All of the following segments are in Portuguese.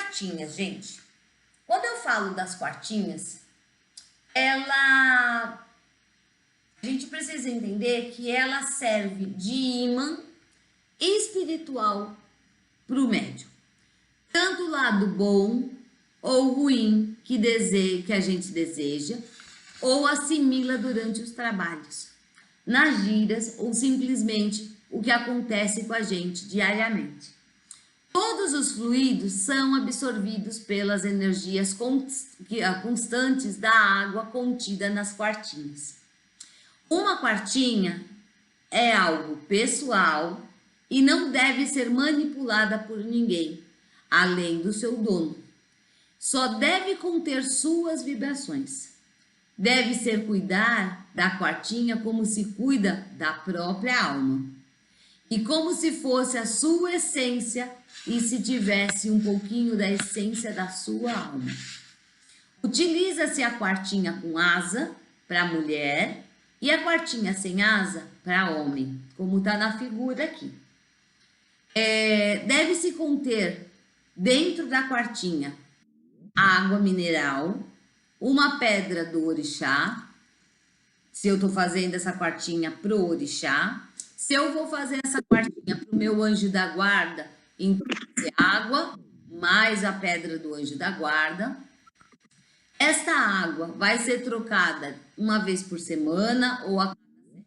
quartinhas, gente. Quando eu falo das quartinhas, a gente precisa entender que ela serve de imã espiritual para o médium. Tanto o lado bom ou ruim que a gente deseja, ou assimila durante os trabalhos, nas giras ou simplesmente o que acontece com a gente diariamente. Todos os fluidos são absorvidos pelas energias constantes da água contida nas quartinhas. Uma quartinha é algo pessoal e não deve ser manipulada por ninguém, além do seu dono. Só deve conter suas vibrações. Deve ser cuidar da quartinha como se cuida da própria alma. E como se fosse a sua essência e se tivesse um pouquinho da essência da sua alma. Utiliza-se a quartinha com asa para mulher e a quartinha sem asa para homem, como está na figura aqui. Deve-se conter dentro da quartinha água mineral, uma pedra do orixá, se eu estou fazendo essa quartinha pro orixá. Se eu vou fazer essa quartinha pro meu anjo da guarda, então água mais a pedra do anjo da guarda. Esta água vai ser trocada uma vez por semana ou a cada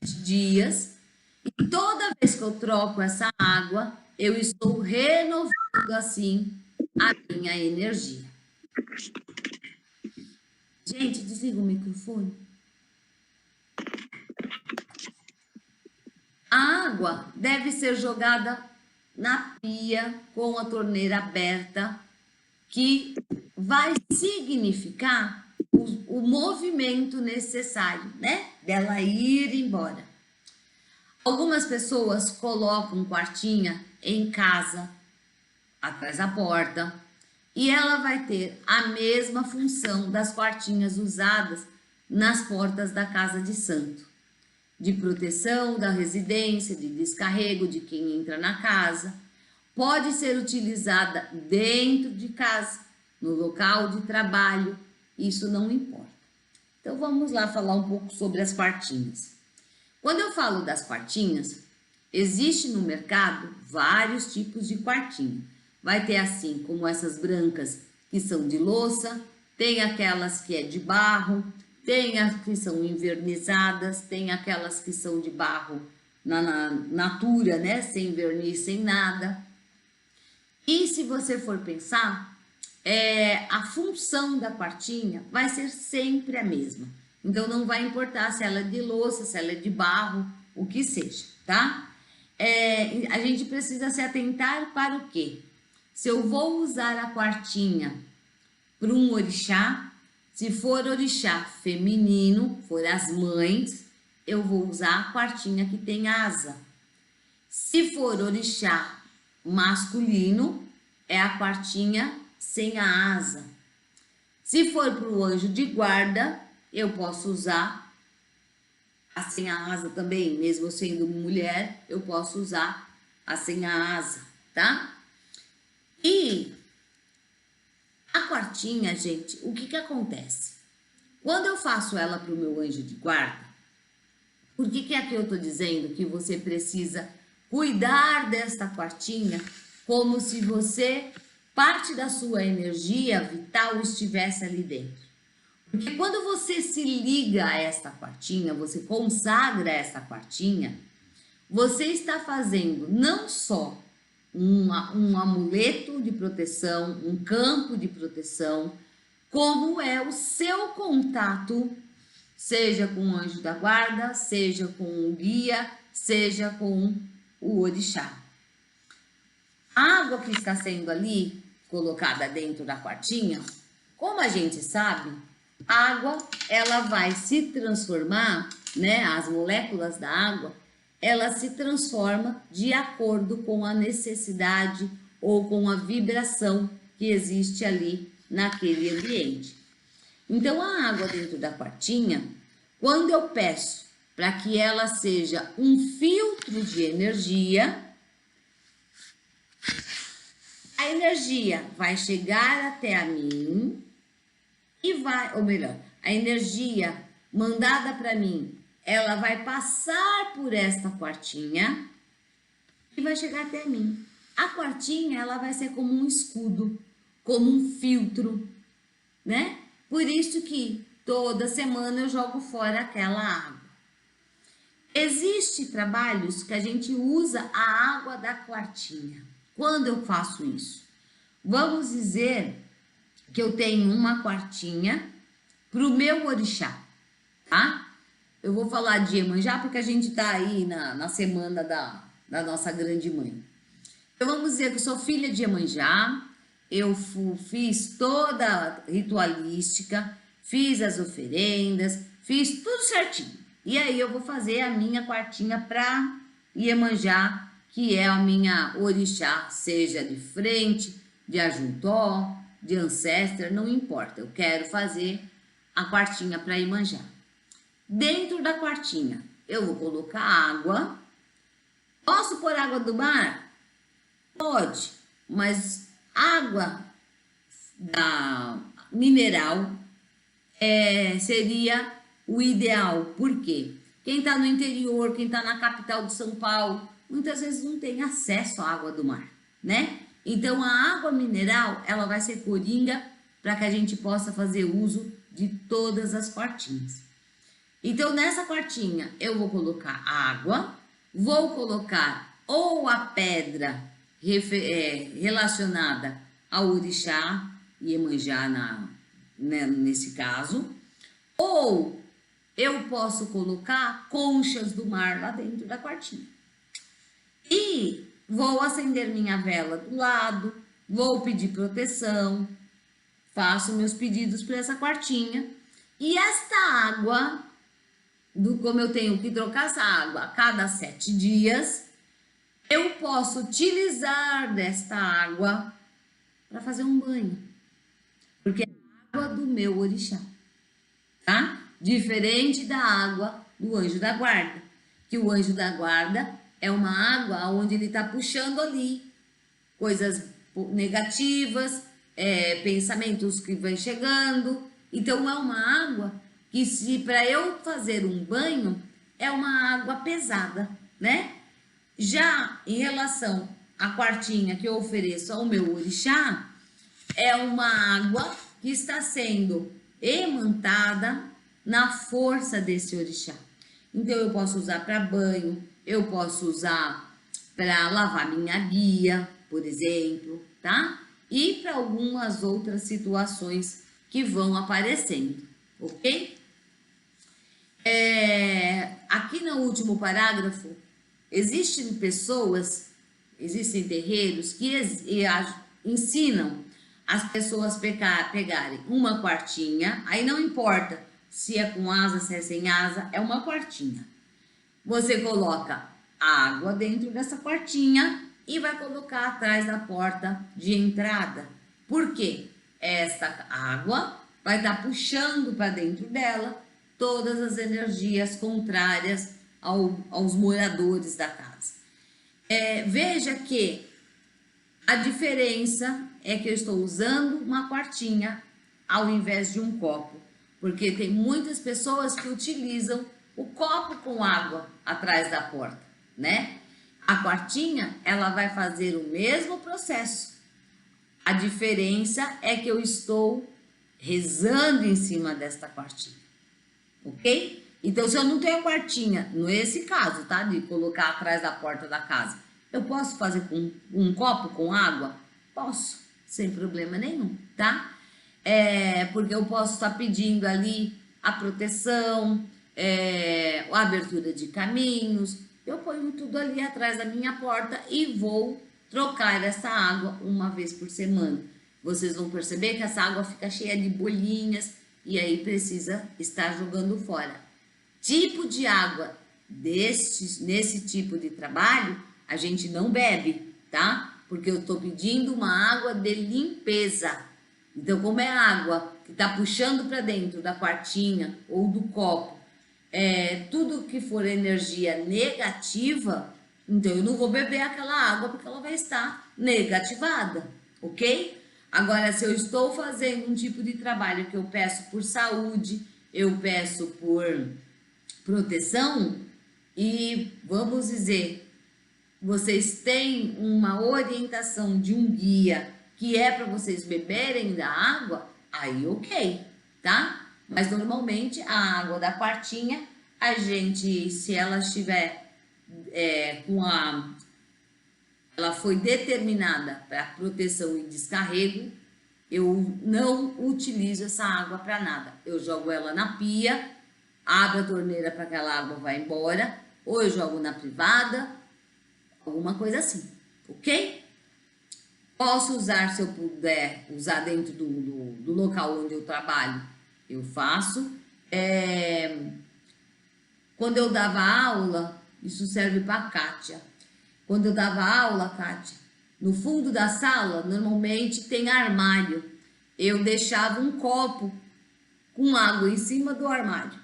7 dias. E toda vez que eu troco essa água, eu estou renovando assim a minha energia. Gente, desliga o microfone. A água deve ser jogada na pia com a torneira aberta, que vai significar o movimento necessário, né? Dela ir embora. Algumas pessoas colocam quartinha em casa, atrás da porta, e ela vai ter a mesma função das quartinhas usadas nas portas da casa de santo, de proteção da residência, de descarrego de quem entra na casa. Pode ser utilizada dentro de casa, no local de trabalho, isso não importa. Então vamos lá falar um pouco sobre as quartinhas. Quando eu falo das quartinhas, existe no mercado vários tipos de quartinha. Vai ter assim como essas brancas que são de louça, tem aquelas que é de barro, tem as que são envernizadas, tem aquelas que são de barro na natura, né? Sem verniz, sem nada. E se você for pensar, a função da quartinha vai ser sempre a mesma. Então não vai importar se ela é de louça, se ela é de barro, o que seja, tá? A gente precisa se atentar para o quê? Se eu vou usar a quartinha para um orixá, se for orixá feminino, for as mães, eu vou usar a quartinha que tem asa. Se for orixá masculino, é a quartinha sem a asa. Se for para o anjo de guarda, eu posso usar a sem a asa também, mesmo sendo mulher, eu posso usar a sem a asa, tá? E a quartinha, gente, o que acontece? Quando eu faço ela para o meu anjo de guarda, por que aqui eu estou dizendo que você precisa cuidar desta quartinha como se parte da sua energia vital estivesse ali dentro? Porque quando você se liga a esta quartinha, você consagra esta quartinha, você está fazendo não só um amuleto de proteção, um campo de proteção, como é o seu contato, seja com o anjo da guarda, seja com o guia, seja com o orixá. A água que está sendo ali colocada dentro da quartinha, como a gente sabe, a água ela vai se transformar, né? As moléculas da água, ela se transforma de acordo com a necessidade ou com a vibração que existe ali naquele ambiente. Então, a água dentro da quartinha, quando eu peço para que ela seja um filtro de energia, A energia vai chegar até a mim e vai, ou melhor, a energia mandada para mim, ela vai passar por esta quartinha e vai chegar até mim. A quartinha, ela vai ser como um escudo, como um filtro, né? Por isso que toda semana eu jogo fora aquela água. Existem trabalhos que a gente usa a água da quartinha. Quando eu faço isso? Vamos dizer que eu tenho uma quartinha para o meu orixá, tá? Eu vou falar de Iemanjá porque a gente tá aí na semana da nossa grande mãe. Então vamos dizer que eu sou filha de Iemanjá, eu fiz toda a ritualística, fiz as oferendas, fiz tudo certinho. E aí eu vou fazer a minha quartinha para Iemanjá, que é a minha orixá, seja de frente, de Ajuntó, de Ancestor, não importa. Eu quero fazer a quartinha para Iemanjá. Dentro da quartinha, eu vou colocar água. Posso pôr água do mar? Pode, mas água da mineral seria o ideal. Por quê? Quem está no interior, quem está na capital de São Paulo, muitas vezes não tem acesso à água do mar, né? Então, a água mineral, ela vai ser coringa para que a gente possa fazer uso de todas as quartinhas. Então, nessa quartinha, eu vou colocar água, vou colocar ou a pedra relacionada ao orixá, Iemanjá nesse caso, ou eu posso colocar conchas do mar lá dentro da quartinha. E vou acender minha vela do lado, vou pedir proteção, faço meus pedidos para essa quartinha. E esta água, como eu tenho que trocar essa água a cada 7 dias, eu posso utilizar desta água para fazer um banho. Porque é a água do meu orixá, tá? Diferente da água do anjo da guarda. Que o anjo da guarda é uma água onde ele está puxando ali coisas negativas, pensamentos que vão chegando. Então é uma água que, se para eu fazer um banho, é uma água pesada, né? Já em relação à quartinha que eu ofereço ao meu orixá, é uma água que está sendo emantada na força desse orixá. Então eu posso usar para banho, eu posso usar para lavar minha guia, por exemplo, tá? E para algumas outras situações que vão aparecendo, ok? Aqui no último parágrafo, existem pessoas, existem terreiros que ensinam as pessoas pegarem uma quartinha, aí não importa se é com asa, se é sem asa, é uma quartinha. Você coloca água dentro dessa quartinha e vai colocar atrás da porta de entrada. Por quê? Esta água vai estar puxando para dentro dela todas as energias contrárias aos moradores da casa. Veja que a diferença é que eu estou usando uma quartinha ao invés de um copo, porque tem muitas pessoas que utilizam o copo com água atrás da porta, né? A quartinha, ela vai fazer o mesmo processo. A diferença é que eu estou rezando em cima desta quartinha, ok? Então, se eu não tenho a quartinha, nesse caso, tá? De colocar atrás da porta da casa, eu posso fazer com um copo com água? Posso, sem problema nenhum, tá? Porque eu posso estar pedindo ali a proteção, a abertura de caminhos. Eu ponho tudo ali atrás da minha porta e vou trocar essa água uma vez por semana. Vocês vão perceber que essa água fica cheia de bolinhas e aí precisa estar jogando fora. Tipo de água nesse tipo de trabalho, a gente não bebe, tá? Porque eu estou pedindo uma água de limpeza. Então, como é água que está puxando para dentro da quartinha ou do copo, tudo que for energia negativa, então eu não vou beber aquela água porque ela vai estar negativada, ok? Agora, se eu estou fazendo um tipo de trabalho que eu peço por saúde, eu peço por proteção, e vamos dizer, vocês têm uma orientação de um guia que é para vocês beberem da água, aí ok, tá? Mas normalmente a água da quartinha, a gente, se ela estiver ela foi determinada para proteção e descarrego, eu não utilizo essa água para nada. Eu jogo ela na pia, abro a torneira para que aquela água vá embora, ou eu jogo na privada, alguma coisa assim, ok? Posso usar, se eu puder, usar dentro do local onde eu trabalho, eu faço. Quando eu dava aula, isso serve para a Kátia. Quando eu dava aula, Kátia, no fundo da sala, normalmente tem armário. Eu deixava um copo com água em cima do armário.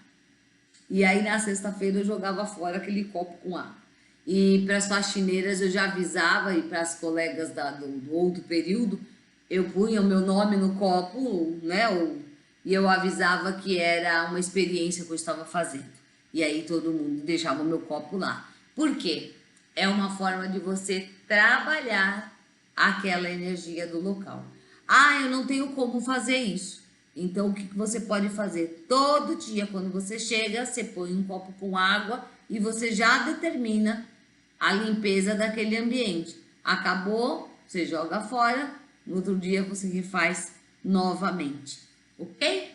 E aí, na sexta-feira, eu jogava fora aquele copo com água. E para as faxineiras, eu já avisava, e para as colegas do outro período, eu punha o meu nome no copo, né? E eu avisava que era uma experiência que eu estava fazendo. E aí, todo mundo deixava o meu copo lá. Por quê? É uma forma de você trabalhar aquela energia do local. Ah, eu não tenho como fazer isso. Então, o que você pode fazer? Todo dia, quando você chega, você põe um copo com água e você já determina a limpeza daquele ambiente. Acabou, você joga fora, no outro dia você refaz novamente. Ok?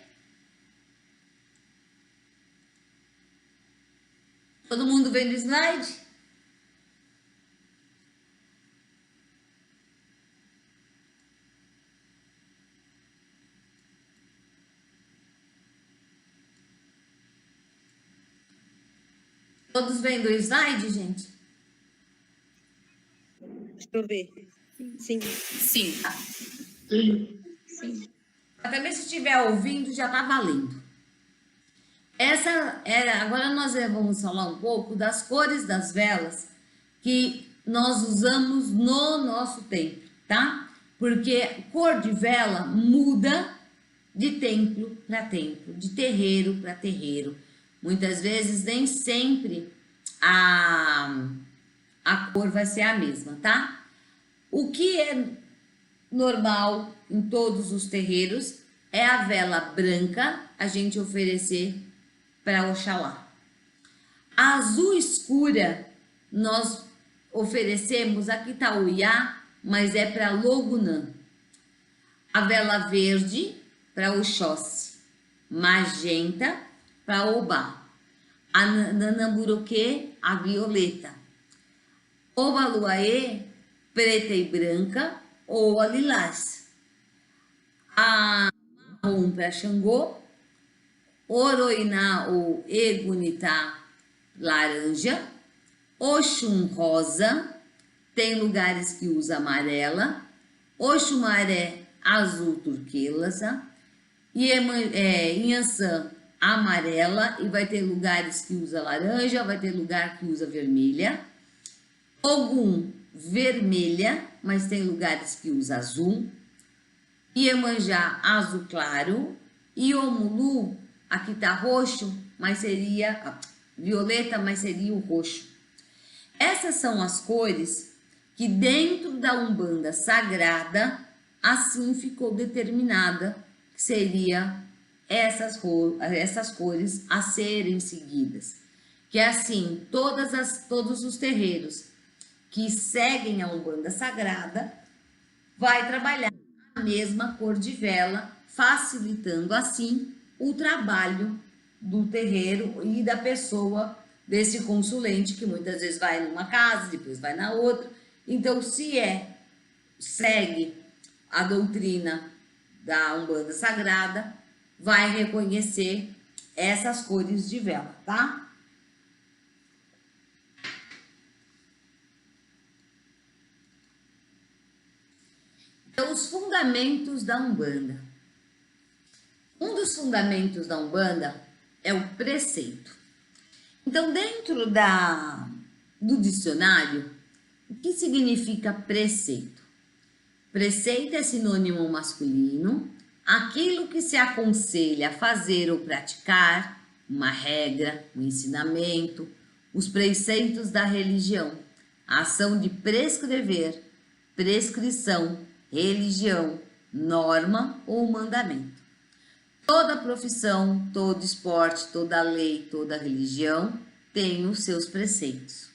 Todo mundo vendo o slide? Todos vendo o slide, gente? Deixa eu ver. Sim. Sim. Sim. Também se estiver ouvindo, já está valendo. Essa era. Agora nós vamos falar um pouco das cores das velas que nós usamos no nosso templo, tá? Porque cor de vela muda de templo para templo, de terreiro para terreiro. Muitas vezes nem sempre a cor vai ser a mesma, tá? O que é normal em todos os terreiros é a vela branca a gente oferecer para Oxalá. A azul escura nós oferecemos a Kitauiá, mas é para Logunã. A vela verde para Oxóssi, magenta para Obá. A Nanamburoquê, a violeta. Obaluaê, preta e branca ou a lilás. A marrom para Xangô. Oroiná ou Egunitá, laranja. Oxum, rosa. Tem lugares que usa amarela. Oxumaré, azul turquesa. Inhaçã, amarela. E vai ter lugares que usa laranja, vai ter lugar que usa vermelha. Ogum, vermelha, mas tem lugares que usa azul. Iemanjá, azul claro. Iomulu, aqui tá roxo, mas seria violeta, mas seria o roxo. Essas são as cores que dentro da Umbanda sagrada, assim ficou determinada que seria essas cores a serem seguidas. Que é assim, todos os terreiros que seguem a Umbanda sagrada vai trabalhar a mesma cor de vela, facilitando assim o trabalho do terreiro e da pessoa, desse consulente, que muitas vezes vai numa casa, depois vai na outra. Então, se segue a doutrina da Umbanda Sagrada, vai reconhecer essas cores de vela, tá? Então, os fundamentos da Umbanda. Um dos fundamentos da Umbanda é o preceito. Então, dentro do dicionário, o que significa preceito? Preceito é sinônimo masculino, aquilo que se aconselha a fazer ou praticar, uma regra, um ensinamento, os preceitos da religião, a ação de prescrever, prescrição, religião, norma ou mandamento. Toda profissão, todo esporte, toda lei, toda religião tem os seus preceitos.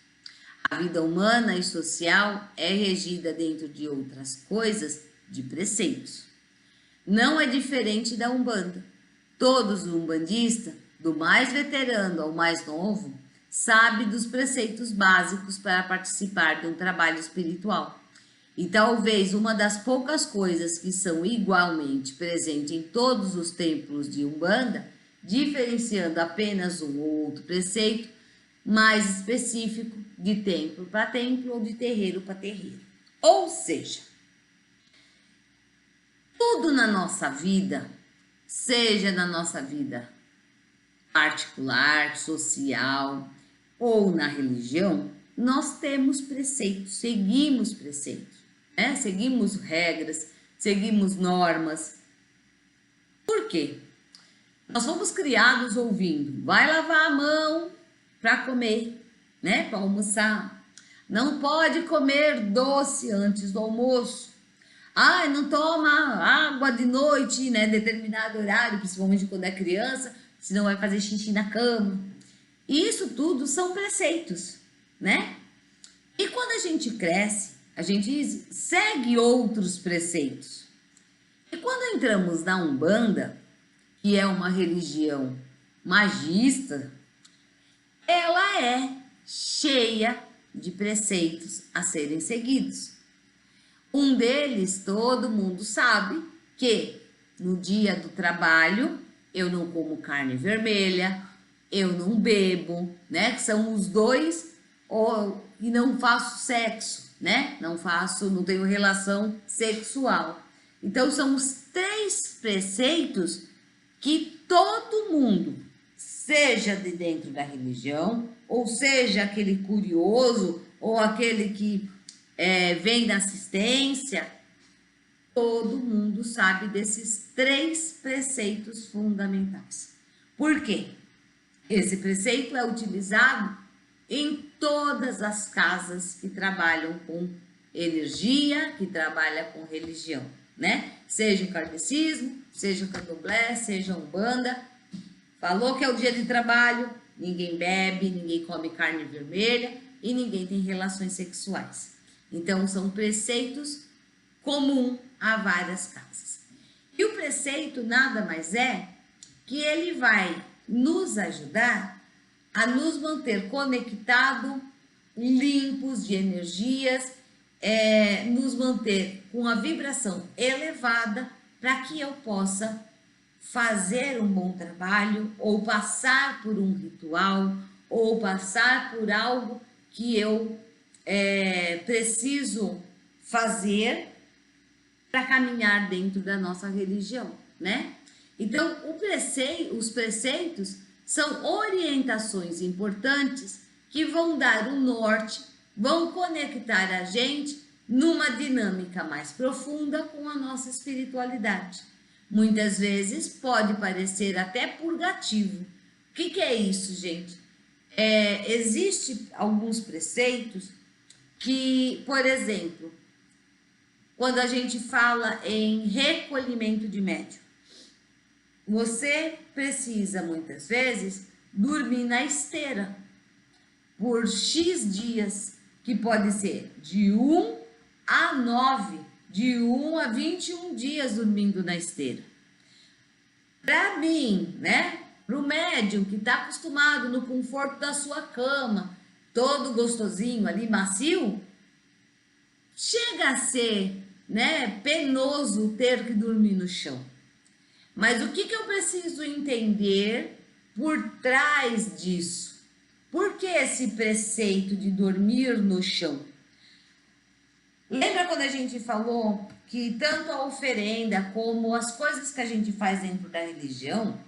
A vida humana e social é regida, dentro de outras coisas, de preceitos. Não é diferente da Umbanda. Todos os umbandistas, do mais veterano ao mais novo, sabem dos preceitos básicos para participar de um trabalho espiritual. E talvez uma das poucas coisas que são igualmente presentes em todos os templos de Umbanda, diferenciando apenas um ou outro preceito mais específico de templo para templo ou de terreiro para terreiro. Ou seja, tudo na nossa vida, seja na nossa vida particular, social ou na religião, nós temos preceitos, seguimos preceitos, né? Seguimos regras, seguimos normas. Por quê? Nós fomos criados ouvindo, vai lavar a mão para comer, né? Para almoçar. Não pode comer doce antes do almoço. Ai, não toma água de noite, né? Determinado horário, principalmente quando é criança, senão vai fazer xixi na cama. Isso tudo são preceitos, né? E quando a gente cresce, a gente segue outros preceitos. E quando entramos na Umbanda, que é uma religião magista, ela é cheia de preceitos a serem seguidos. Um deles, todo mundo sabe que no dia do trabalho eu não como carne vermelha, eu não bebo, né? Que são os dois, e não faço sexo, né? Não tenho relação sexual. Então são os 3 preceitos que todo mundo, seja de dentro da religião, ou seja aquele curioso, ou aquele que vem da assistência, todo mundo sabe desses 3 preceitos fundamentais. Por quê? Esse preceito é utilizado em todas as casas que trabalham com energia, que trabalham com religião, né? Seja o kardecismo, seja o candomblé, seja a Umbanda. Falou que é o dia de trabalho, ninguém bebe, ninguém come carne vermelha e ninguém tem relações sexuais. Então, são preceitos comuns a várias casas. E o preceito nada mais é que ele vai nos ajudar a nos manter conectados, limpos de energias, nos manter com a vibração elevada para que eu possa fazer um bom trabalho, ou passar por um ritual, ou passar por algo que eu preciso fazer para caminhar dentro da nossa religião, né? Então, os preceitos são orientações importantes que vão dar o norte, vão conectar a gente numa dinâmica mais profunda com a nossa espiritualidade. Muitas vezes pode parecer até purgativo. O que é isso, gente? Existem alguns preceitos que, por exemplo, quando a gente fala em recolhimento de médium, você precisa muitas vezes dormir na esteira por X dias, que pode ser de 1 a 9, de 1 a 21 dias dormindo na esteira. Para mim, né? Para o médium que está acostumado no conforto da sua cama, todo gostosinho ali, macio, chega a ser, né, penoso ter que dormir no chão. Mas o que eu preciso entender por trás disso? Por que esse preceito de dormir no chão? Lembra quando a gente falou que tanto a oferenda como as coisas que a gente faz dentro da religião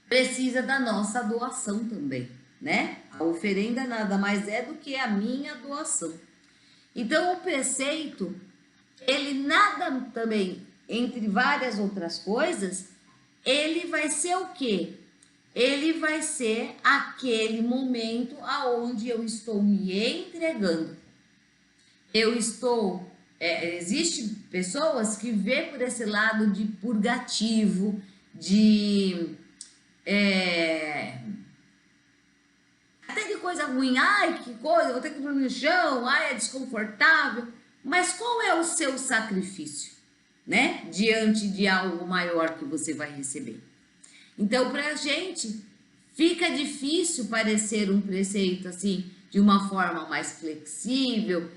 precisa da nossa doação também, né? A oferenda nada mais é do que a minha doação. Então, o preceito ele nada também, entre várias outras coisas, ele vai ser o quê? Ele vai ser aquele momento aonde eu estou me entregando. Eu estou... Existem pessoas que vê por esse lado de purgativo, de... até de coisa ruim. Ai, que coisa, vou ter que dormir no chão, ai, é desconfortável. Mas qual é o seu sacrifício, né? Diante de algo maior que você vai receber. Então, para a gente, fica difícil parecer um preceito assim, de uma forma mais flexível,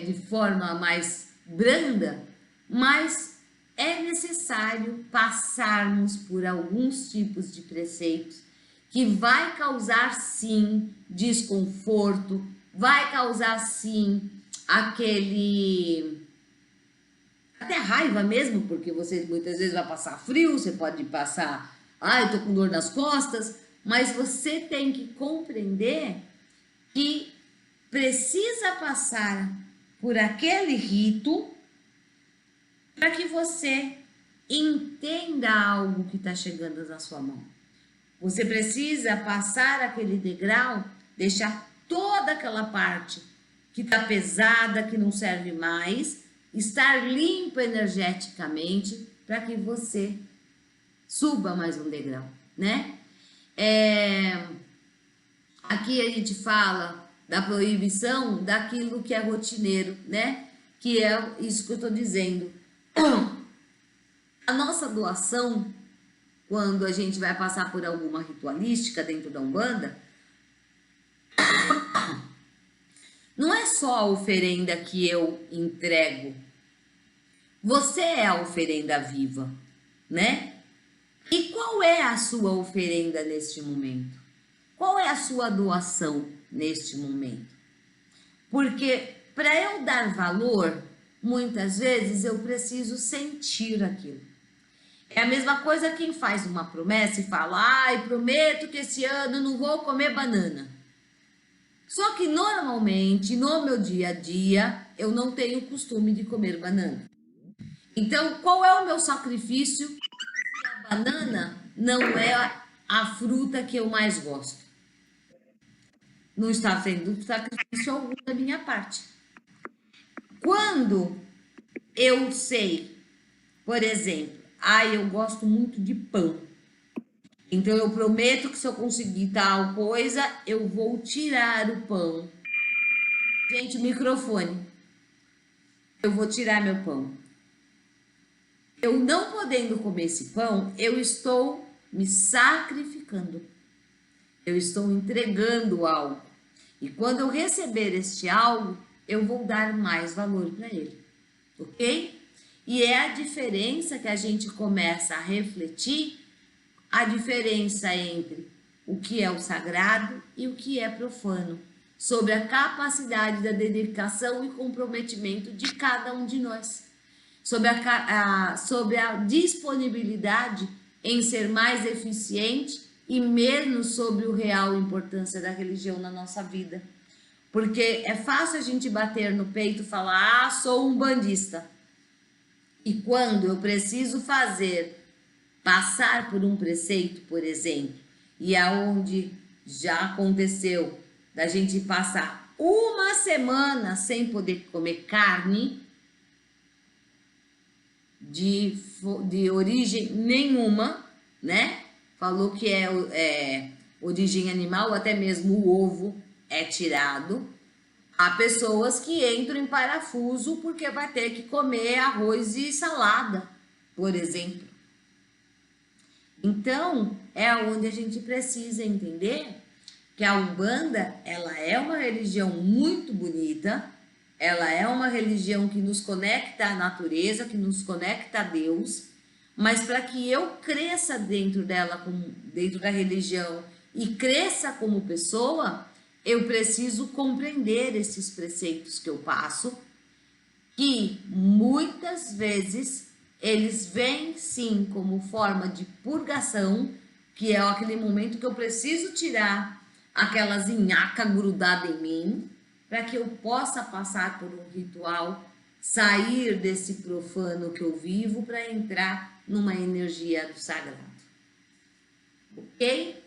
de forma mais branda, mas é necessário passarmos por alguns tipos de preceitos que vai causar sim desconforto, vai causar sim aquele até raiva mesmo, porque você muitas vezes vai passar frio, você pode passar, eu tô com dor nas costas, mas você tem que compreender que precisa passar por aquele rito para que você entenda algo que está chegando na sua mão. Você precisa passar aquele degrau, deixar toda aquela parte que está pesada, que não serve mais, estar limpo energeticamente para que você suba mais um degrau, né? Aqui a gente fala da proibição daquilo que é rotineiro, né? Que é isso que eu estou dizendo. A nossa doação, quando a gente vai passar por alguma ritualística dentro da Umbanda, não é só a oferenda que eu entrego. Você é a oferenda viva, né? E qual é a sua oferenda neste momento? Qual é a sua doação neste momento? Porque para eu dar valor, muitas vezes eu preciso sentir aquilo. É a mesma coisa quem faz uma promessa e fala, prometo que esse ano não vou comer banana. Só que normalmente, no meu dia a dia, eu não tenho o costume de comer banana. Então, qual é o meu sacrifício? A banana não é a fruta que eu mais gosto. Não está sendo sacrifício algum da minha parte. Quando eu sei, por exemplo, eu gosto muito de pão. Então eu prometo que se eu conseguir tal coisa, eu vou tirar o pão. Gente, microfone. Eu vou tirar meu pão. Eu não podendo comer esse pão, eu estou me sacrificando. Eu estou entregando algo. E quando eu receber este algo, eu vou dar mais valor para ele. Ok? E é a diferença que a gente começa a refletir, a diferença entre o que é o sagrado e o que é profano, sobre a capacidade da dedicação e comprometimento de cada um de nós, sobre a disponibilidade em ser mais eficiente e menos sobre o real importância da religião na nossa vida. Porque é fácil a gente bater no peito e falar, sou um bandista. E quando eu preciso passar por um preceito, por exemplo, e aonde já aconteceu da gente passar uma semana sem poder comer carne de origem nenhuma, né? Falou que é origem animal, até mesmo o ovo é tirado. Há pessoas que entram em parafuso porque vai ter que comer arroz e salada, por exemplo. Então, é onde a gente precisa entender que a Umbanda, ela é uma religião muito bonita, ela é uma religião que nos conecta à natureza, que nos conecta a Deus, mas para que eu cresça dentro dela, dentro da religião, e cresça como pessoa, eu preciso compreender esses preceitos que eu passo, que muitas vezes eles vêm sim como forma de purgação, que é aquele momento que eu preciso tirar aquela zinhaca grudada em mim, para que eu possa passar por um ritual sair desse profano que eu vivo para entrar numa energia do sagrado. Ok?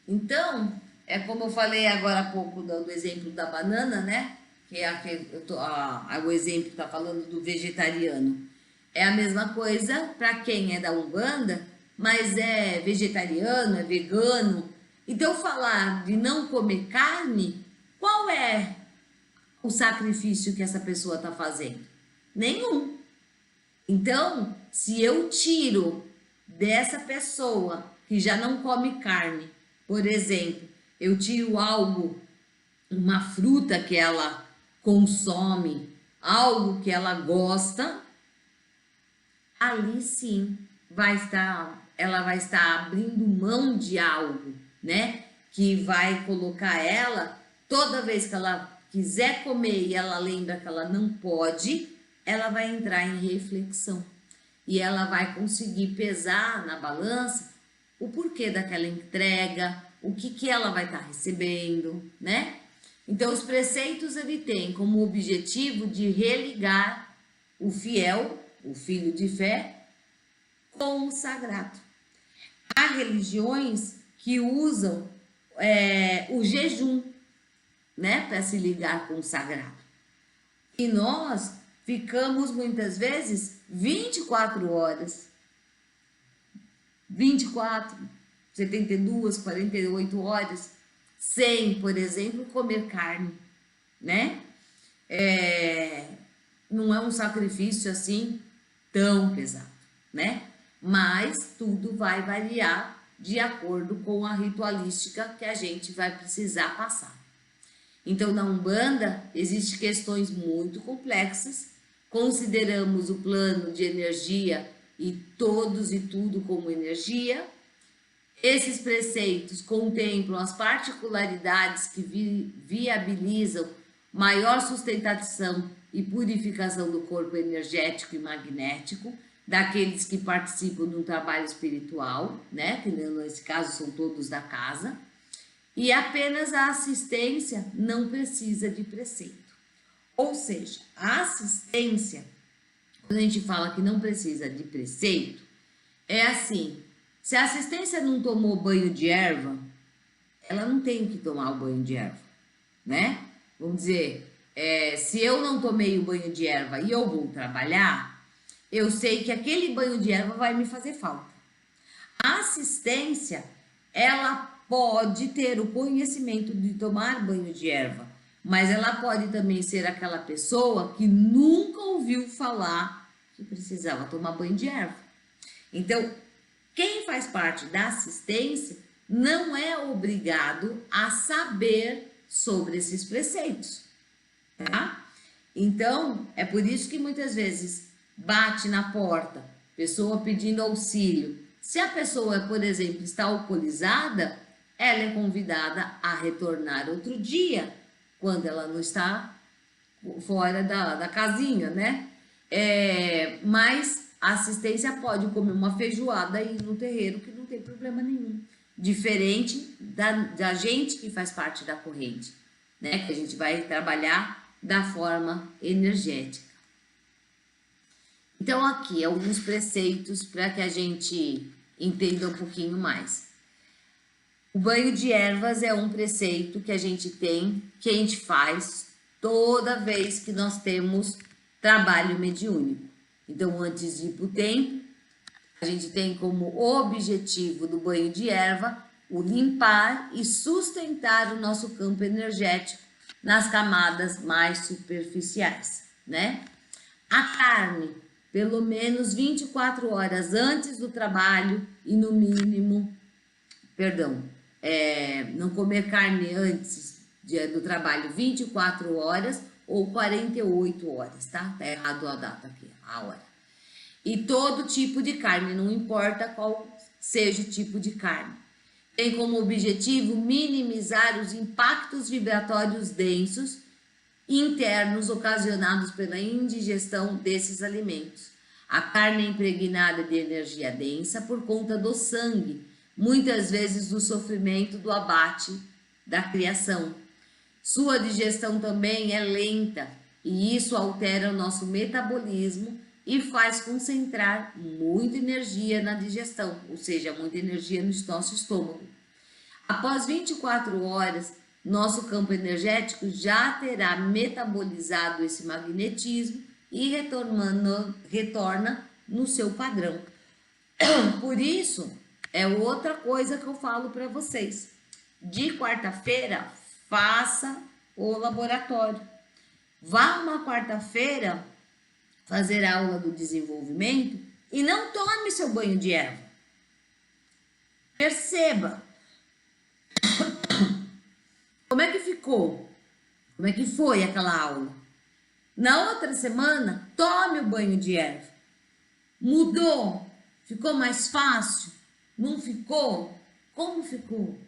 Então, é como eu falei agora há pouco do exemplo da banana, né? Que é o exemplo que está falando do vegetariano. É a mesma coisa para quem é da Umbanda, mas é vegetariano, é vegano. Então, falar de não comer carne, qual é o sacrifício que essa pessoa está fazendo? Nenhum. Então, se eu tiro dessa pessoa que já não come carne, por exemplo, eu tiro algo, uma fruta que ela consome, algo que ela gosta, ali sim ela vai estar abrindo mão de algo, né? Que vai colocar ela, toda vez que ela quiser comer e ela lembra que ela não pode, ela vai entrar em reflexão. E ela vai conseguir pesar na balança o porquê daquela entrega, o que ela vai estar recebendo, né? Então, os preceitos ele tem como objetivo de religar o fiel, o filho de fé, com o sagrado. Há religiões que usam o jejum, né, para se ligar com o sagrado. E nós ficamos muitas vezes 24 horas, 24, 72, 48 horas, sem, por exemplo, comer carne, né? Não é um sacrifício assim tão pesado, né? Mas tudo vai variar de acordo com a ritualística que a gente vai precisar passar. Então, na Umbanda, existem questões muito complexas, consideramos o plano de energia e todos e tudo como energia. Esses preceitos contemplam as particularidades que viabilizam maior sustentação e purificação do corpo energético e magnético daqueles que participam de um trabalho espiritual, né? Que nesse caso são todos da casa. E apenas a assistência não precisa de preceito. Ou seja, a assistência, quando a gente fala que não precisa de preceito, é assim, se a assistência não tomou banho de erva, ela não tem que tomar o banho de erva, né? Vamos dizer, se eu não tomei o banho de erva e eu vou trabalhar, eu sei que aquele banho de erva vai me fazer falta. A assistência, ela pode ter o conhecimento de tomar banho de erva, mas ela pode também ser aquela pessoa que nunca ouviu falar que precisava tomar banho de erva. Então, quem faz parte da assistência não é obrigado a saber sobre esses preceitos, tá? Então, é por isso que muitas vezes bate na porta, pessoa pedindo auxílio. Se a pessoa, por exemplo, está alcoolizada, ela é convidada a retornar outro dia, quando ela não está fora da casinha, né? Mas a assistência pode comer uma feijoada aí no terreiro, que não tem problema nenhum. Diferente da gente que faz parte da corrente, né? Que a gente vai trabalhar da forma energética. Então, aqui, alguns preceitos para que a gente entenda um pouquinho mais. O banho de ervas é um preceito que a gente tem, que a gente faz toda vez que nós temos trabalho mediúnico. Então, antes de ir para o templo, a gente tem como objetivo do banho de erva o limpar e sustentar o nosso campo energético nas camadas mais superficiais, né? A carne, pelo menos 24 horas antes do trabalho e no mínimo, não comer carne antes do trabalho 24 horas ou 48 horas, tá? Tá errado a data aqui, a hora. E todo tipo de carne, não importa qual seja o tipo de carne. Tem como objetivo minimizar os impactos vibratórios densos internos ocasionados pela indigestão desses alimentos. A carne é impregnada de energia densa por conta do sangue, muitas vezes do sofrimento do abate da criação. Sua digestão também é lenta e isso altera o nosso metabolismo e faz concentrar muita energia na digestão, ou seja, muita energia no nosso estômago. Após 24 horas, nosso campo energético já terá metabolizado esse magnetismo e retorna no seu padrão. Por isso, é outra coisa que eu falo para vocês. De quarta-feira, faça o laboratório. Vá uma quarta-feira fazer a aula do desenvolvimento e não tome seu banho de erva. Perceba como é que ficou, como é que foi aquela aula. Na outra semana, tome o banho de erva. Mudou? Ficou mais fácil? Não ficou? Como ficou?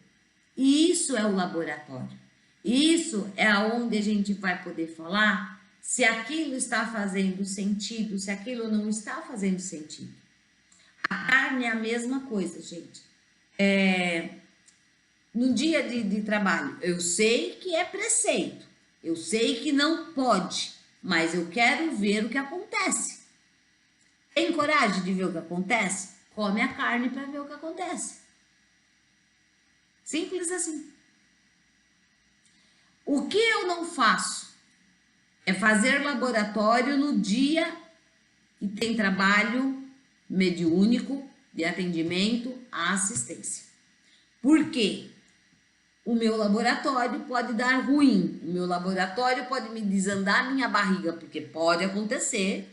E isso é o laboratório. Isso é onde a gente vai poder falar se aquilo está fazendo sentido, se aquilo não está fazendo sentido. A carne é a mesma coisa, gente. No dia de trabalho, eu sei que é preceito, eu sei que não pode, mas eu quero ver o que acontece. Tem coragem de ver o que acontece? Come a carne para ver o que acontece. Simples assim. O que eu não faço é fazer laboratório no dia que tem trabalho mediúnico de atendimento à assistência. Por quê? O meu laboratório pode dar ruim, o meu laboratório pode me desandar minha barriga, porque pode acontecer,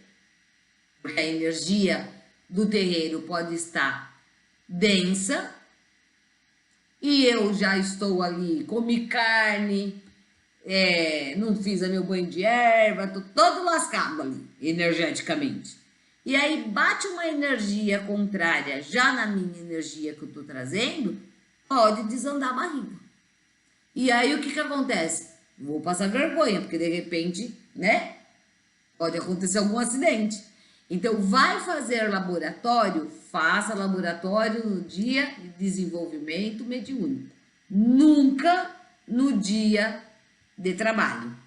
porque a energia do terreiro pode estar densa, e eu já estou ali, comi carne, não fiz meu banho de erva, tô todo lascado ali, energeticamente. E aí bate uma energia contrária já na minha energia que eu tô trazendo, pode desandar a barriga. E aí o que acontece? Vou passar vergonha, porque de repente, né? Pode acontecer algum acidente. Então, vai fazer laboratório, faça laboratório no dia de desenvolvimento mediúnico. Nunca no dia de trabalho.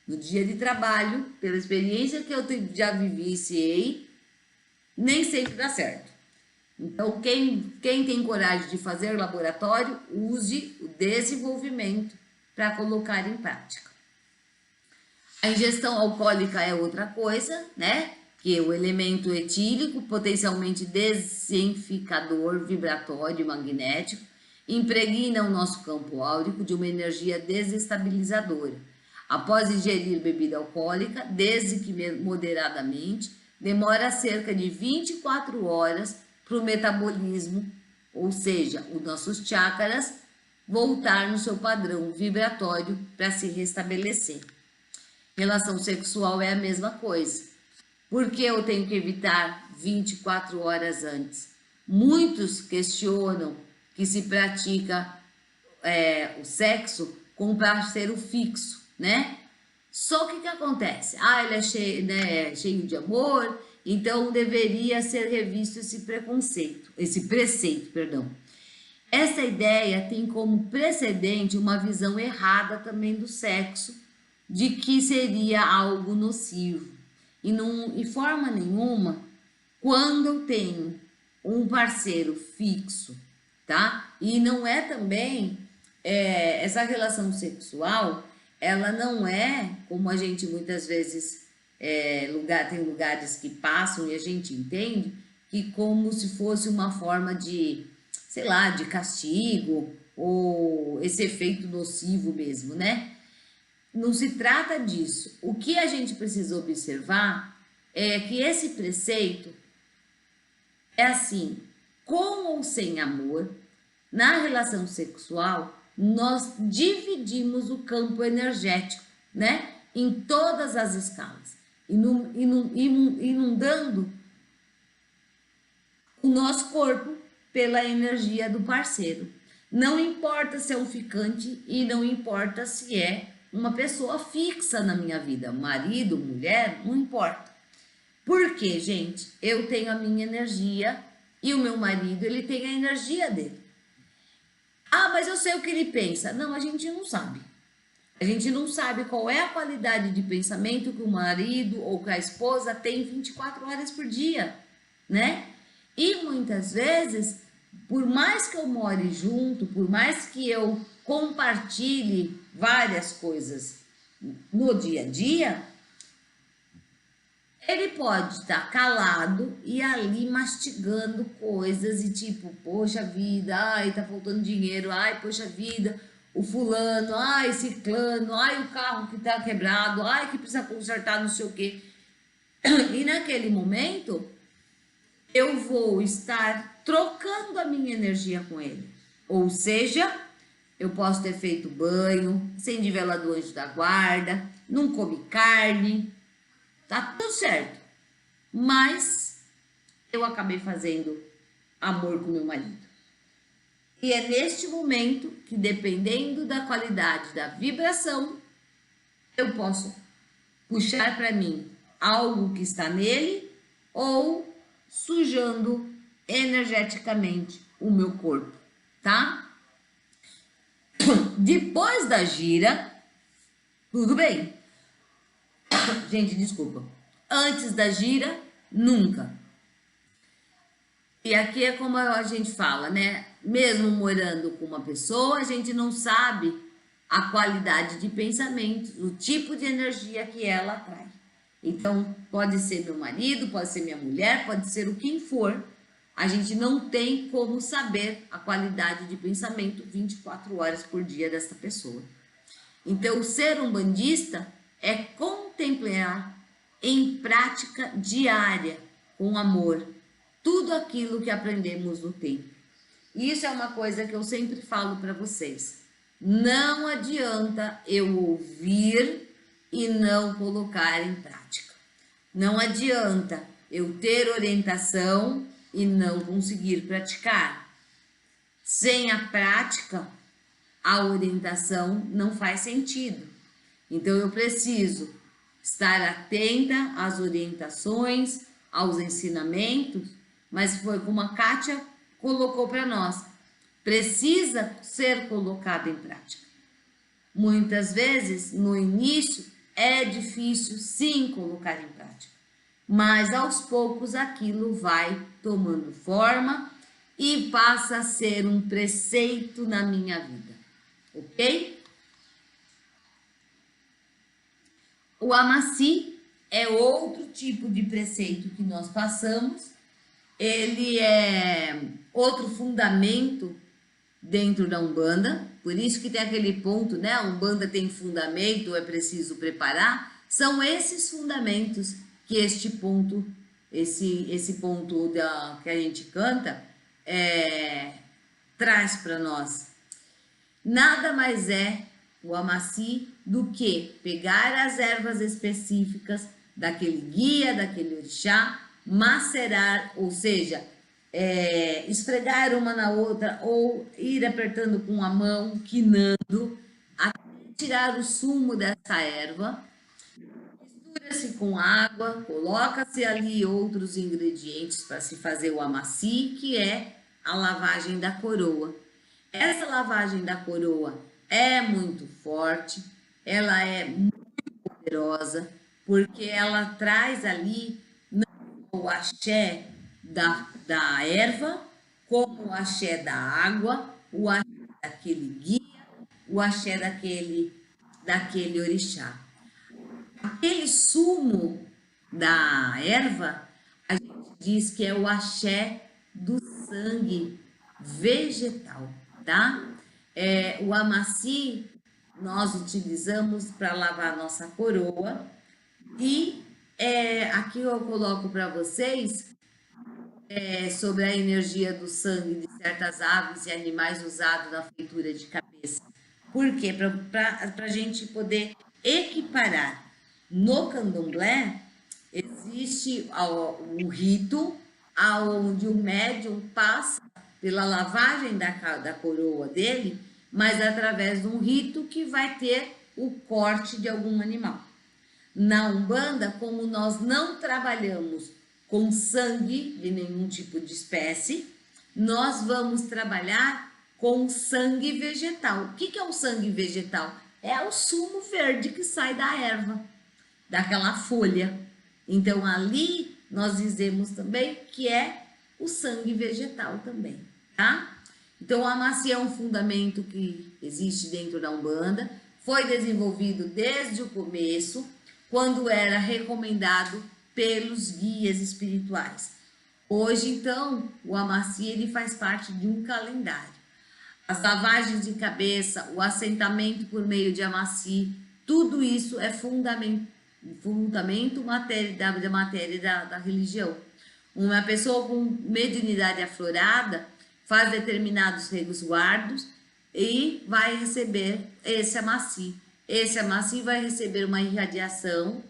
No dia de trabalho, pela experiência que eu já vivenciei, nem sempre dá certo. Então, quem tem coragem de fazer laboratório, use o desenvolvimento para colocar em prática. A ingestão alcoólica é outra coisa, né? Que o elemento etílico, potencialmente desensificador, vibratório e magnético, impregna o nosso campo áurico de uma energia desestabilizadora. Após ingerir bebida alcoólica, desde que moderadamente, demora cerca de 24 horas para o metabolismo, ou seja, os nossos chakras, voltar no seu padrão vibratório para se restabelecer. Relação sexual é a mesma coisa. Por que eu tenho que evitar 24 horas antes? Muitos questionam que se pratica o sexo com um parceiro fixo, né? Só que o que acontece? Ele é cheio, né, cheio de amor, então deveria ser revisto esse preceito, perdão. Essa ideia tem como precedente uma visão errada também do sexo, de que seria algo nocivo. E não, em forma nenhuma, quando eu tenho um parceiro fixo, tá? E não é também, essa relação sexual, ela não é, como a gente muitas vezes, tem lugares que passam e a gente entende, que como se fosse uma forma de, sei lá, de castigo, ou esse efeito nocivo mesmo, né? Não se trata disso. O que a gente precisa observar é que esse preceito é assim, com ou sem amor, na relação sexual, nós dividimos o campo energético, né? Em todas as escalas, inundando o nosso corpo pela energia do parceiro. Não importa se é um ficante e não importa se é uma pessoa fixa na minha vida, marido, mulher, não importa. Por quê, gente? Eu tenho a minha energia e o meu marido, ele tem a energia dele. Mas eu sei o que ele pensa. Não, a gente não sabe. A gente não sabe qual é a qualidade de pensamento que o marido ou que a esposa tem 24 horas por dia, né? E muitas vezes, por mais que eu more junto, por mais que eu compartilhe várias coisas no dia a dia, ele pode estar calado e ali mastigando coisas e tipo, poxa vida, ai, tá faltando dinheiro, ai, poxa vida, o fulano, ai, ciclano, ai, o carro que tá quebrado, ai, que precisa consertar não sei o quê. E naquele momento, eu vou estar trocando a minha energia com ele. Ou seja, eu posso ter feito banho, acendi vela do anjo da guarda, não comi carne, tá tudo certo. Mas eu acabei fazendo amor com meu marido. E é neste momento que, dependendo da qualidade da vibração, eu posso puxar para mim algo que está nele ou sujando energeticamente o meu corpo, tá? Depois da gira, tudo bem. Gente, desculpa. Antes da gira, nunca. E aqui é como a gente fala, né? Mesmo morando com uma pessoa, a gente não sabe a qualidade de pensamento, o tipo de energia que ela atrai. Então, pode ser meu marido, pode ser minha mulher, pode ser o quem for. A gente não tem como saber a qualidade de pensamento 24 horas por dia dessa pessoa. Então, ser um bandista é contemplar em prática diária, com amor, tudo aquilo que aprendemos no tempo. Isso é uma coisa que eu sempre falo para vocês. Não adianta eu ouvir e não colocar em prática. Não adianta eu ter orientação e não conseguir praticar. Sem a prática, a orientação não faz sentido. Então eu preciso estar atenta às orientações, aos ensinamentos, mas foi como a Kátia colocou para nós. Precisa ser colocado em prática. Muitas vezes, no início, é difícil sim colocar em prática, mas aos poucos aquilo vai tomando forma e passa a ser um preceito na minha vida, ok? O Amaci é outro tipo de preceito que nós passamos, ele é outro fundamento dentro da Umbanda, por isso que tem aquele ponto, né? A Umbanda tem fundamento, é preciso preparar. São esses fundamentos que este ponto, esse ponto que a gente canta, traz para nós. Nada mais é o Amaci do que pegar as ervas específicas daquele guia, daquele orixá, macerar, ou seja, esfregar uma na outra ou ir apertando com a mão, quinando, até tirar o sumo dessa erva. Mistura-se com água, coloca-se ali outros ingredientes para se fazer o amaci, que é a lavagem da coroa. Essa lavagem da coroa é muito forte, ela é muito poderosa, porque ela traz ali não o axé da erva, como o axé da água, o axé daquele guia, o axé daquele orixá. Aquele sumo da erva, a gente diz que é o axé do sangue vegetal, tá? O amaci nós utilizamos para lavar nossa coroa e aqui eu coloco para vocês sobre a energia do sangue de certas aves e animais usado na feitura de cabeça. Por quê? Para a gente poder equiparar. No candomblé, existe um rito onde o médium passa pela lavagem da coroa dele, mas através de um rito que vai ter o corte de algum animal. Na Umbanda, como nós não trabalhamos com sangue de nenhum tipo de espécie, nós vamos trabalhar com sangue vegetal. O que é o sangue vegetal? é o sumo verde que sai da erva, daquela folha. Então, ali nós dizemos também que é o sangue vegetal também, tá? Então, a Amaci é um fundamento que existe dentro da Umbanda, foi desenvolvido desde o começo, quando era recomendado pelos guias espirituais. Hoje, então, o Amaci ele faz parte de um calendário. As lavagens de cabeça, o assentamento por meio de Amaci, tudo isso é fundamento da matéria da religião. Uma pessoa com mediunidade aflorada faz determinados resguardos e vai receber esse Amaci. Esse Amaci vai receber uma irradiação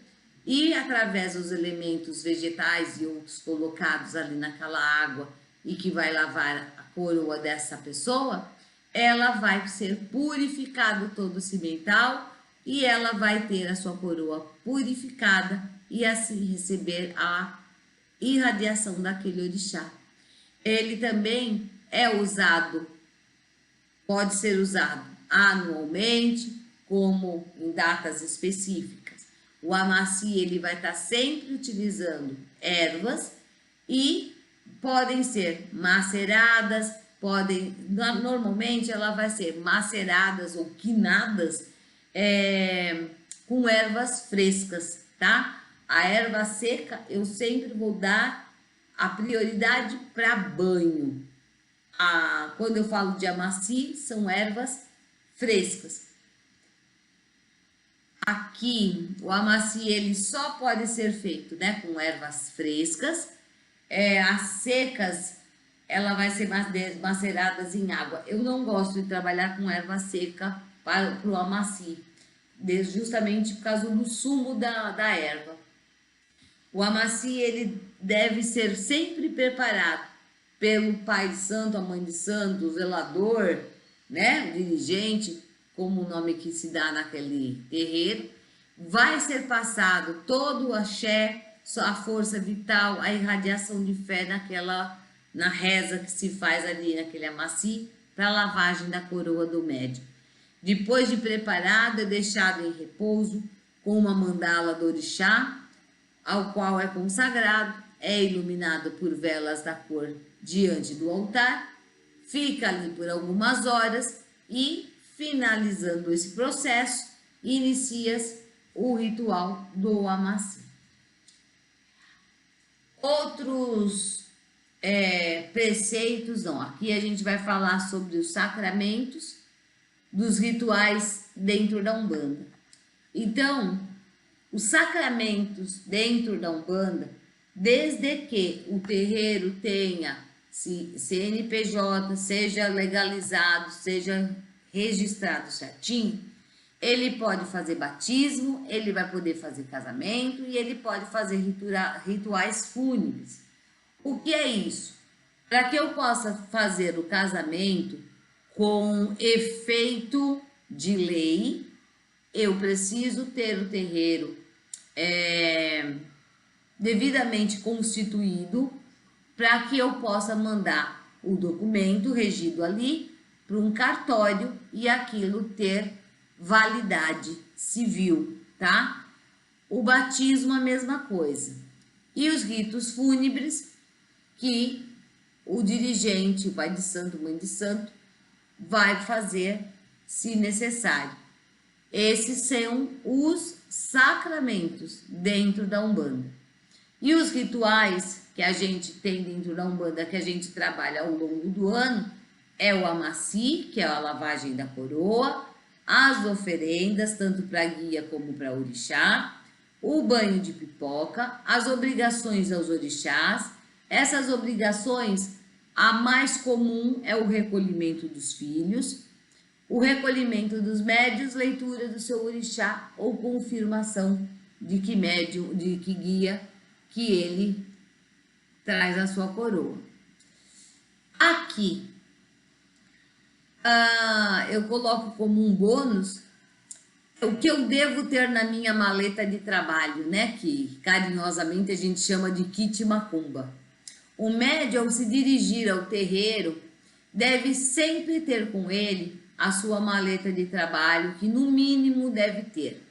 e, através dos elementos vegetais e outros colocados ali naquela água e que vai lavar a coroa dessa pessoa, ela vai ser purificado todo esse mental e ela vai ter a sua coroa purificada e assim receber a irradiação daquele orixá. Ele também é usado, pode ser usado anualmente, como em datas específicas. O Amaci ele vai estar sempre utilizando ervas e podem ser maceradas, normalmente ela vai ser maceradas ou quinadas com ervas frescas, tá? A erva seca eu sempre vou dar a prioridade para banho. Quando eu falo de Amaci, são ervas frescas. Aqui, o Amaci ele só pode ser feito, né, com ervas frescas. As secas, ela vai ser maceradas em água. Eu não gosto de trabalhar com erva seca para o Amaci, justamente por causa do sumo da erva. O Amaci ele deve ser sempre preparado pelo pai de santo, a mãe de santo, o zelador, né, o dirigente, como o nome que se dá naquele terreiro. Vai ser passado todo o axé, a força vital, a irradiação de fé na reza que se faz ali naquele Amaci para a lavagem da coroa do médium. Depois de preparado, é deixado em repouso com uma mandala do orixá, ao qual é consagrado, é iluminado por velas da cor diante do altar, fica ali por algumas horas e, finalizando esse processo, inicia-se o ritual do Amaci. Outros preceitos, não, aqui a gente vai falar sobre os sacramentos dos rituais dentro da Umbanda. Então, os sacramentos dentro da Umbanda, desde que o terreiro tenha CNPJ, seja legalizado, seja registrado certinho, ele pode fazer batismo, ele vai poder fazer casamento e ele pode fazer rituais fúnebres. O que é isso? Para que eu possa fazer o casamento com efeito de lei, eu preciso ter o terreiro devidamente constituído para que eu possa mandar o documento regido ali para um cartório e aquilo ter validade civil, tá? O batismo a mesma coisa. E os ritos fúnebres que o dirigente, o pai de santo, mãe de santo, vai fazer se necessário. Esses são os sacramentos dentro da Umbanda. E os rituais que a gente tem dentro da Umbanda, que a gente trabalha ao longo do ano, é o Amaci, que é a lavagem da coroa, as oferendas, tanto para guia como para orixá, o banho de pipoca, as obrigações aos orixás. Essas obrigações, a mais comum é o recolhimento dos filhos, o recolhimento dos médios, leitura do seu orixá ou confirmação de que médium, de que guia que ele traz a sua coroa. Aqui, eu coloco como um bônus o que eu devo ter na minha maleta de trabalho, né? Que carinhosamente a gente chama de kit macumba. O médium, ao se dirigir ao terreiro, deve sempre ter com ele a sua maleta de trabalho, que no mínimo deve ter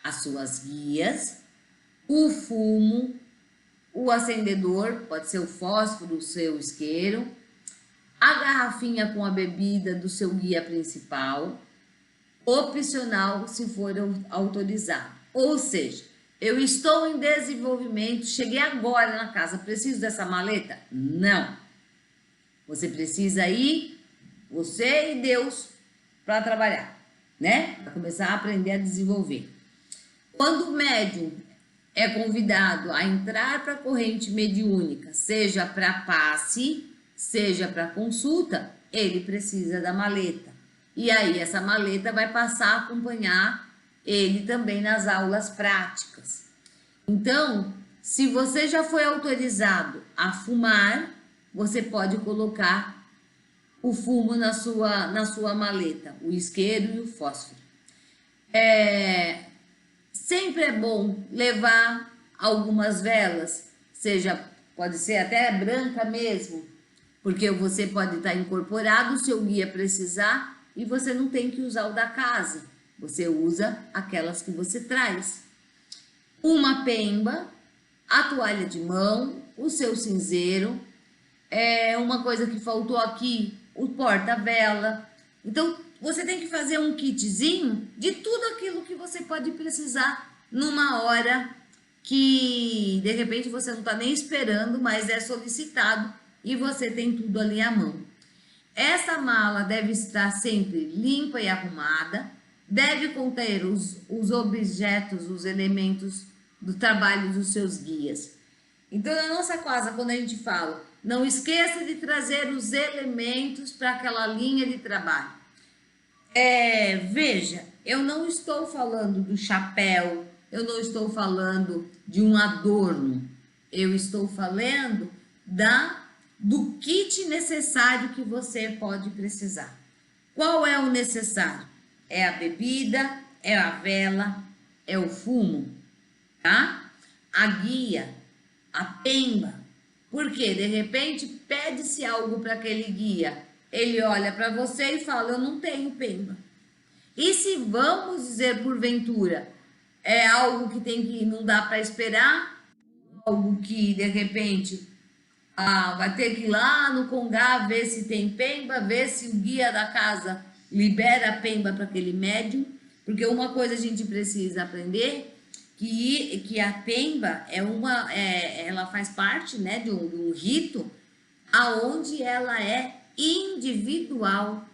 as suas guias, o fumo, o acendedor, pode ser o fósforo, o seu isqueiro, a garrafinha com a bebida do seu guia principal, opcional se for autorizado. Ou seja, eu estou em desenvolvimento, cheguei agora na casa, preciso dessa maleta? Não. Você precisa ir, você e Deus, para trabalhar, né? Para começar a aprender a desenvolver. Quando o médium é convidado a entrar para a corrente mediúnica, seja para passe, seja para consulta, ele precisa da maleta. E aí essa maleta vai passar a acompanhar ele também nas aulas práticas. Então, se você já foi autorizado a fumar, você pode colocar o fumo na sua maleta, o isqueiro e o fósforo. Sempre é bom levar algumas velas, pode ser até branca mesmo, porque você pode estar incorporado, o seu guia precisar, e você não tem que usar o da casa, você usa aquelas que você traz. Uma pemba, a toalha de mão, o seu cinzeiro, uma coisa que faltou aqui, o porta-vela. Então, você tem que fazer um kitzinho de tudo aquilo que você pode precisar numa hora que, de repente, você não está nem esperando, mas é solicitado e você tem tudo ali à mão. Essa mala deve estar sempre limpa e arrumada, deve conter os objetos, os elementos do trabalho dos seus guias. Então, na nossa casa, quando a gente fala, não esqueça de trazer os elementos para aquela linha de trabalho. Veja, eu não estou falando do chapéu, eu não estou falando de um adorno, eu estou falando do kit necessário que você pode precisar. Qual é o necessário? É a bebida, é a vela, é o fumo, tá? A guia, a pemba. Porque de repente pede-se algo para aquele guia, ele olha para você e fala, eu não tenho pemba. E se vamos dizer porventura, é algo que não dá para esperar, algo que de repente vai ter que ir lá no Congá ver se tem pemba, ver se o guia da casa libera a pemba para aquele médium, porque uma coisa a gente precisa aprender, que a pemba ela faz parte, né, de um rito aonde ela é individual.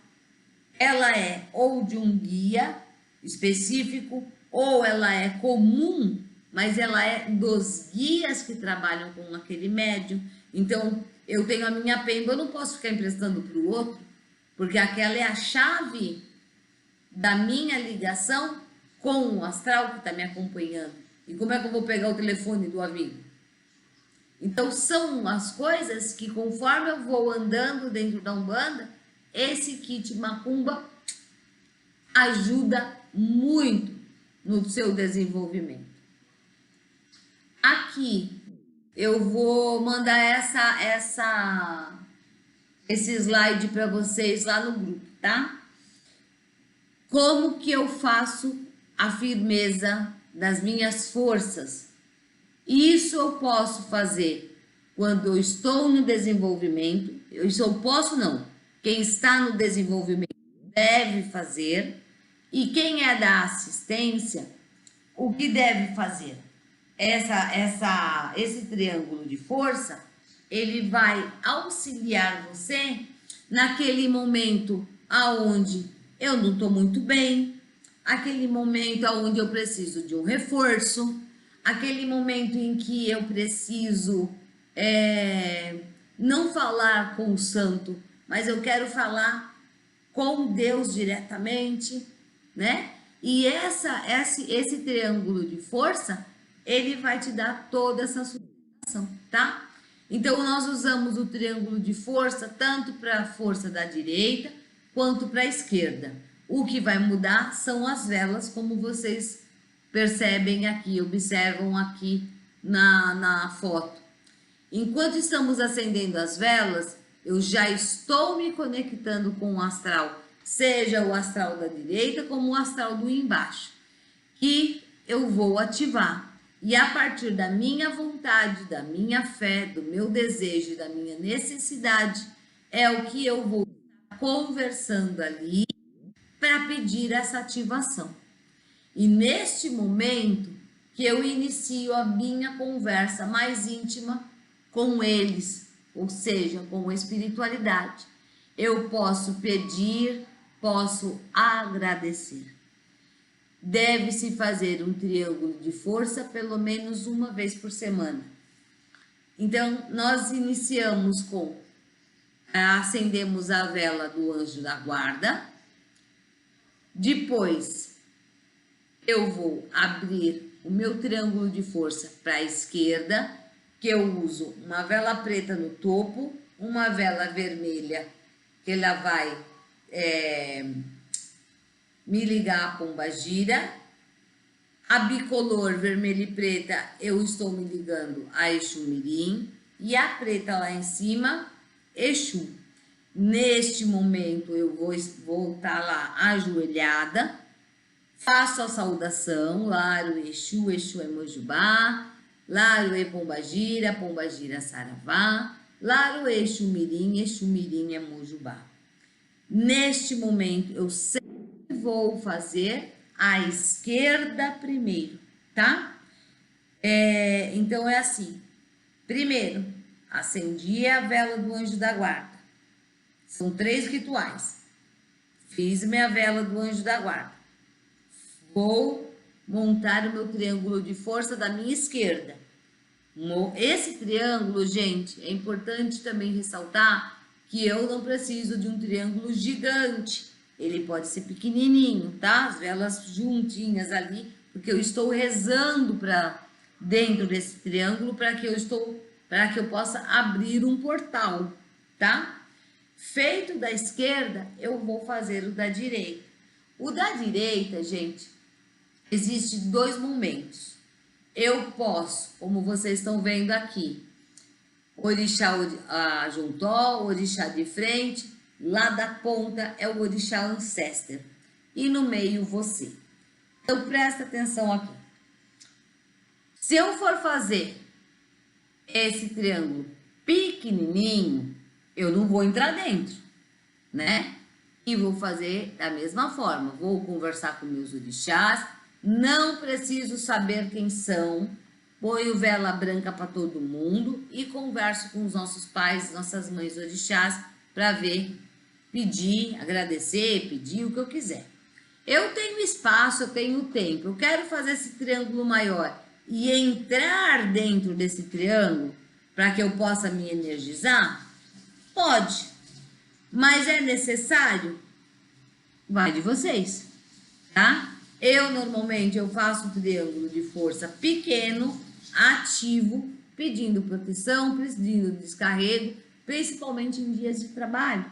Ela é ou de um guia específico, ou ela é comum, mas ela é dos guias que trabalham com aquele médium. Então, eu tenho a minha pemba, eu não posso ficar emprestando para o outro, porque aquela é a chave da minha ligação com o astral que está me acompanhando. E como é que eu vou pegar o telefone do amigo? Então, são as coisas que, conforme eu vou andando dentro da Umbanda, esse kit macumba ajuda muito no seu desenvolvimento. Aqui eu vou mandar esse slide para vocês lá no grupo, tá? Como que eu faço a firmeza das minhas forças? Isso eu posso fazer quando eu estou no desenvolvimento. Isso eu posso não. Quem está no desenvolvimento deve fazer. E quem é da assistência, o que deve fazer? Esse triângulo de força, ele vai auxiliar você naquele momento aonde eu não estou muito bem, aquele momento aonde eu preciso de um reforço, aquele momento em que eu preciso não falar com o santo, mas eu quero falar com Deus diretamente, né? E esse triângulo de força, ele vai te dar toda essa sustentação, tá? Então, nós usamos o triângulo de força tanto para a força da direita quanto para a esquerda. O que vai mudar são as velas, como vocês percebem aqui, observam aqui na foto. Enquanto estamos acendendo as velas, eu já estou me conectando com o astral seja o astral da direita como o astral do embaixo, que eu vou ativar. E a partir da minha vontade, da minha fé, do meu desejo, da minha necessidade, é o que eu vou conversando ali para pedir essa ativação. E neste momento que eu inicio a minha conversa mais íntima com eles, ou seja, com a espiritualidade, eu posso pedir, posso agradecer. Deve-se fazer um triângulo de força pelo menos uma vez por semana. Então, nós iniciamos com acendemos a vela do anjo da guarda. Depois, eu vou abrir o meu triângulo de força para a esquerda, que eu uso uma vela preta no topo, uma vela vermelha, que ela vai me ligar a pombagira. A bicolor vermelha e preta, eu estou me ligando a Exu Mirim. E a preta lá em cima, Exu. Neste momento, eu vou estar lá ajoelhada. Faço a saudação, Laro Exu, Exu é Mojubá, Laro é Pombagira, Pombagira Saravá, Laro Exu Mirim é Mojubá. Neste momento, eu sempre vou fazer a esquerda primeiro, tá? Então, é assim. Primeiro, acendi a vela do anjo da guarda. São 3 rituais. Fiz minha vela do anjo da guarda. Vou montar o meu triângulo de força da minha esquerda. Esse triângulo, gente, é importante também ressaltar que eu não preciso de um triângulo gigante. Ele pode ser pequenininho, tá? As velas juntinhas ali, porque eu estou rezando para dentro desse triângulo para que eu possa abrir um portal, tá? Feito da esquerda, eu vou fazer o da direita. O da direita, gente, existe 2 momentos. Eu posso, como vocês estão vendo aqui, orixá Juntó, orixá de frente, lá da ponta é o orixá Ancestor e no meio você. Então presta atenção aqui. Se eu for fazer esse triângulo pequenininho, eu não vou entrar dentro, né? E vou fazer da mesma forma. Vou conversar com meus orixás. Não preciso saber quem são. Ponho vela branca para todo mundo e converso com os nossos pais, nossas mães orixás para ver, pedir, agradecer, pedir o que eu quiser. Eu tenho espaço, eu tenho tempo. Eu quero fazer esse triângulo maior e entrar dentro desse triângulo para que eu possa me energizar? Pode. Mas é necessário? Vai de vocês, tá? Normalmente eu faço um triângulo de força pequeno, ativo, pedindo proteção, pedindo descarrego, principalmente em dias de trabalho.